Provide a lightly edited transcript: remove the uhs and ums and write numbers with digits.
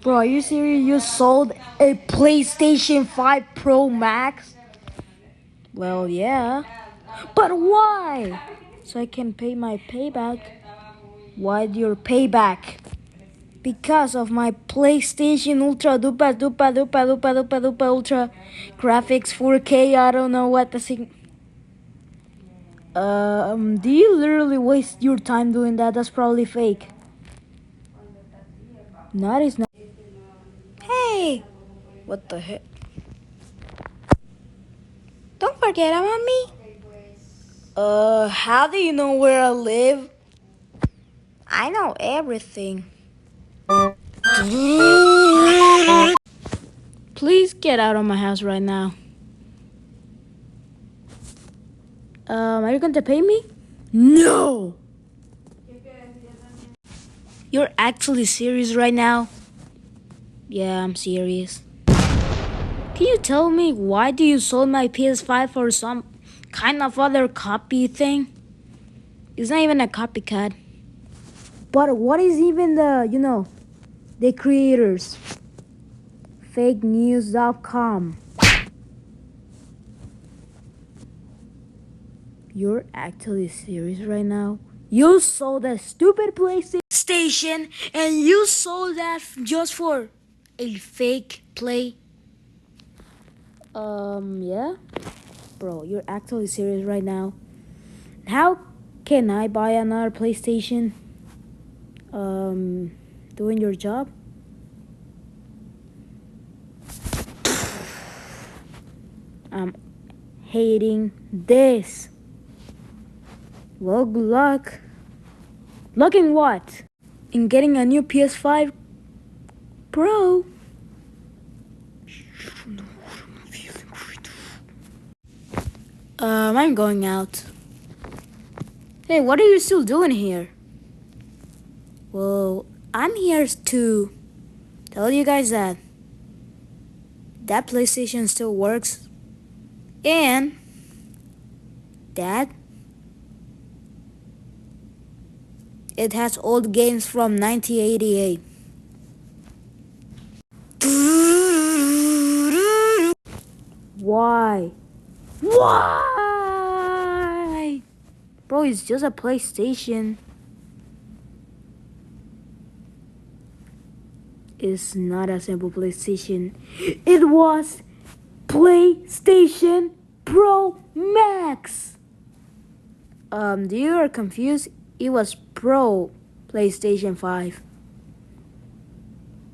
Bro, are you serious? You sold a PlayStation 5 Pro Max? Well, yeah. But why? So I can pay my payback. Why your payback? Because of my PlayStation Ultra Dupa Dupa Dupa Dupa Dupa Dupa Ultra graphics 4K. I don't know what the thing. Do you literally waste your time doing that? That's probably fake. Not is not. Hey, what the heck? Don't forget about me. How do you know where I live? I know everything. Please get out of my house right now. Are you going to pay me? No! You're actually serious right now? Yeah, I'm serious. Can you tell me why do you sold my PS5 for some kind of other copy thing? It's not even a copycat. But what is even the creators? FakeNews.com. You're actually serious right now? You sold a stupid PlayStation and you sold that just for a fake play? Yeah? Bro, you're actually serious right now? How can I buy another PlayStation? Doing your job? I'm hating this. Well, good luck. Luck in what? In getting a new PS5 Pro? I'm going out. Hey, what are you still doing here? Well, I'm here to tell you guys that PlayStation still works and that it has old games from 1988. Why? Why? Bro, it's just a PlayStation. It's not a simple PlayStation. It was PlayStation Pro Max. You are confused? It was Pro PlayStation 5.